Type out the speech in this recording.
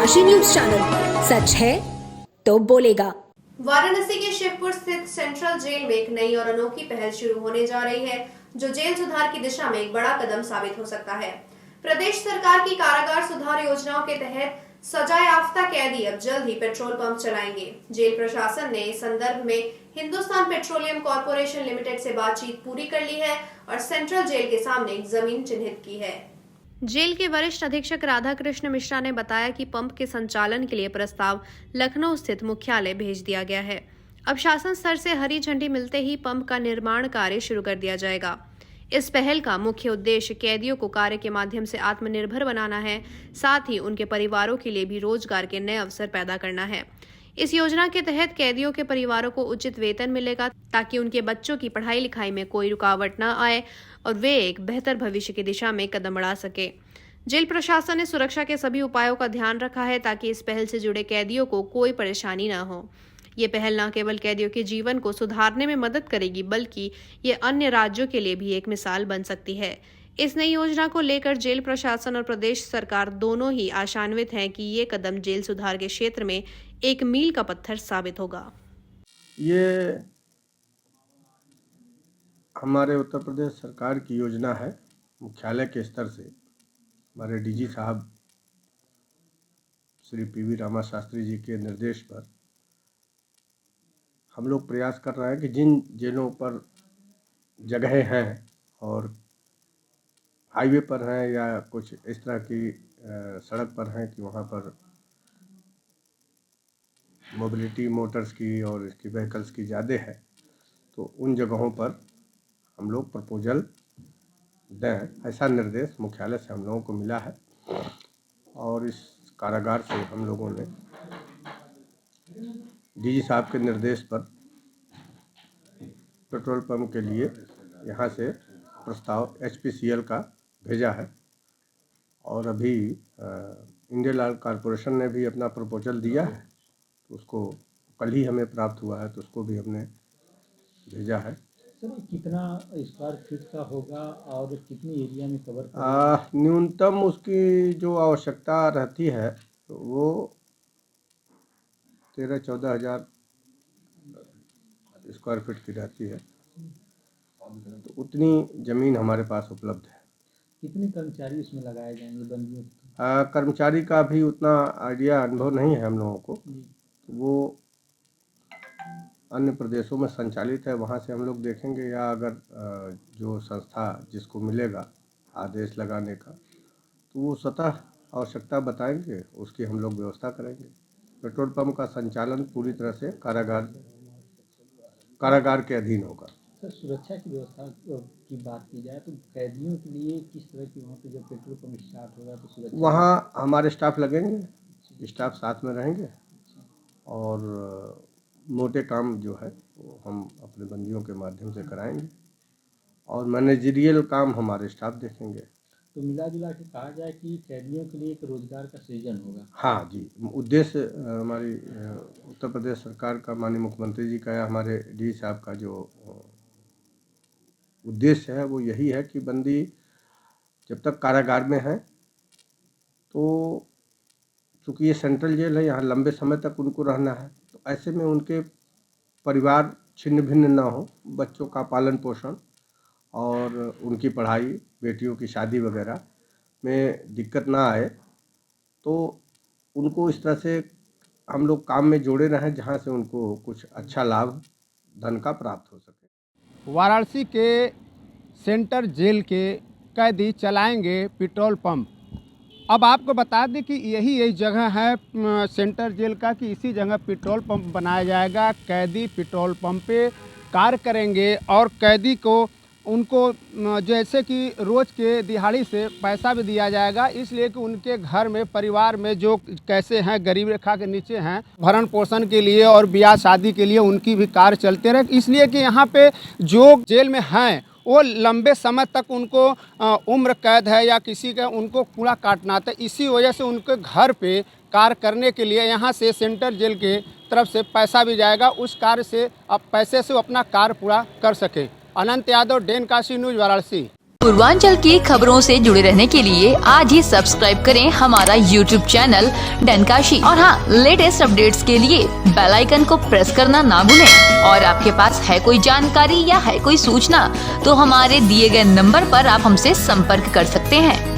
Kashi news channel, सच है तो बोलेगा। वाराणसी के शिवपुर स्थित सेंट्रल जेल में एक नई और अनोखी पहल शुरू होने जा रही है, जो जेल सुधार की दिशा में एक बड़ा कदम साबित हो सकता है। प्रदेश सरकार की कारागार सुधार योजनाओं के तहत सजायाफ्ता कैदी अब जल्द ही पेट्रोल पंप चलाएंगे। जेल प्रशासन ने इस संदर्भ में हिंदुस्तान पेट्रोलियम कॉर्पोरेशन लिमिटेड से बातचीत पूरी कर ली है और सेंट्रल जेल के सामने एक जमीन चिन्हित की है। जेल के वरिष्ठ अधीक्षक राधा कृष्ण मिश्रा ने बताया कि पंप के संचालन के लिए प्रस्ताव लखनऊ स्थित मुख्यालय भेज दिया गया है। अब शासन स्तर से हरी झंडी मिलते ही पंप का निर्माण कार्य शुरू कर दिया जाएगा। इस पहल का मुख्य उद्देश्य कैदियों को कार्य के माध्यम से आत्मनिर्भर बनाना है, साथ ही उनके परिवारों के लिए भी रोजगार के नए अवसर पैदा करना है। इस योजना के तहत कैदियों के परिवारों को उचित वेतन मिलेगा, ताकि उनके बच्चों की पढ़ाई लिखाई में कोई रुकावट न आए और वे एक बेहतर भविष्य की दिशा में कदम बढ़ा सके। जेल प्रशासन ने सुरक्षा के सभी उपायों का ध्यान रखा है, ताकि इस पहल से जुड़े कैदियों को कोई परेशानी न हो। ये पहल न केवल कैदियों के जीवन को सुधारने में मदद करेगी, बल्कि ये अन्य राज्यों के लिए भी एक मिसाल बन सकती है। इस नई योजना को लेकर जेल प्रशासन और प्रदेश सरकार दोनों ही आशान्वित हैं कि ये कदम जेल सुधार के क्षेत्र में एक मील का पत्थर साबित होगा। ये हमारे उत्तर प्रदेश सरकार की योजना है। मुख्यालय के स्तर से हमारे डीजी साहब श्री पीवी रामा शास्त्री जी के निर्देश पर हम लोग प्रयास कर रहे हैं कि जिन जेलों पर जगहें हैं और हाईवे पर हैं या कुछ इस तरह की सड़क पर हैं कि वहाँ पर मोबिलिटी मोटर्स की और इसकी व्हीकल्स की ज़्यादा है, तो उन जगहों पर हम लोग प्रपोजल दें, ऐसा निर्देश मुख्यालय से हम लोगों को मिला है। और इस कारागार से हम लोगों ने डीजी साहब के निर्देश पर पेट्रोल पंप के लिए यहाँ से प्रस्ताव HPCL का भेजा है और अभी इंडियन ऑयल कॉरपोरेशन ने भी अपना प्रपोजल दिया है, तो उसको कल ही हमें प्राप्त हुआ है, तो उसको भी हमने भेजा है। सर, कितना स्क्वायर फीट का होगा और कितनी एरिया में कवर करेगा? न्यूनतम उसकी जो आवश्यकता रहती है तो वो 13-14 हज़ार स्क्वायर फीट की रहती है, तो उतनी ज़मीन हमारे पास उपलब्ध है। कितने कर्मचारी इसमें लगाए जाएंगे बंदियों के? कर्मचारी का भी उतना आइडिया अनुभव नहीं है हम लोगों को, वो अन्य प्रदेशों में संचालित है, वहाँ से हम लोग देखेंगे, या अगर जो संस्था जिसको मिलेगा आदेश लगाने का तो वो स्वतः आवश्यकता बताएंगे, उसकी हम लोग व्यवस्था करेंगे। पेट्रोल पंप का संचालन पूरी तरह से कारागार के अधीन होगा। सर, सुरक्षा की व्यवस्था की बात की जाए तो कैदियों के लिए किस तरह की वहाँ पे जब पेट्रोल पंप स्टार्ट होगा तो सुरक्षा? वहाँ हमारे स्टाफ लगेंगे, स्टाफ साथ में रहेंगे और मोटे काम जो है वो हम अपने बंदियों के माध्यम से कराएंगे और मैनेजरियल काम हमारे स्टाफ देखेंगे। तो मिला जुला के कहा जाए कि कैदियों के लिए एक रोजगार का सृजन होगा। हाँ जी, उद्देश्य हमारी उत्तर प्रदेश सरकार का, माननीय मुख्यमंत्री जी का या हमारे डी साहब का जो उद्देश्य है वो यही है कि बंदी जब तक कारागार में है, तो चूँकि ये सेंट्रल जेल है, यहाँ लंबे समय तक उनको रहना है, तो ऐसे में उनके परिवार छिन्न भिन्न ना हो, बच्चों का पालन पोषण और उनकी पढ़ाई, बेटियों की शादी वगैरह में दिक्कत ना आए, तो उनको इस तरह से हम लोग काम में जोड़े रहें जहाँ से उनको कुछ अच्छा लाभ धन का प्राप्त हो सके। वाराणसी के सेंट्रल जेल के कैदी चलाएंगे पेट्रोल पंप। अब आपको बता दें कि यही जगह है सेंट्रल जेल का कि इसी जगह पेट्रोल पंप बनाया जाएगा। कैदी पेट्रोल पंप पे कार्य करेंगे और कैदी को उनको जैसे कि रोज़ के दिहाड़ी से पैसा भी दिया जाएगा, इसलिए कि उनके घर में परिवार में जो कैसे हैं, गरीब रेखा के नीचे हैं, भरण पोषण के लिए और ब्याह शादी के लिए उनकी भी कार्य चलते रहे। इसलिए कि यहाँ पे जो जेल में हैं वो लंबे समय तक उनको उम्र कैद है या किसी का उनको कूड़ा काटना था, इसी वजह से उनके घर पे कार्य करने के लिए यहाँ से सेंट्रल जेल के तरफ से पैसा भी जाएगा। उस कार्य से अब पैसे से वो अपना कार्य पूरा कर सके। अनंत यादव, डेन काशी न्यूज़, वाराणसी। पूर्वांचल की खबरों से जुड़े रहने के लिए आज ही सब्सक्राइब करें हमारा YouTube चैनल डनकाशी। और हाँ, लेटेस्ट अपडेट्स के लिए बेल आइकन को प्रेस करना ना भूलें। और आपके पास है कोई जानकारी या है कोई सूचना तो हमारे दिए गए नंबर पर आप हमसे संपर्क कर सकते हैं।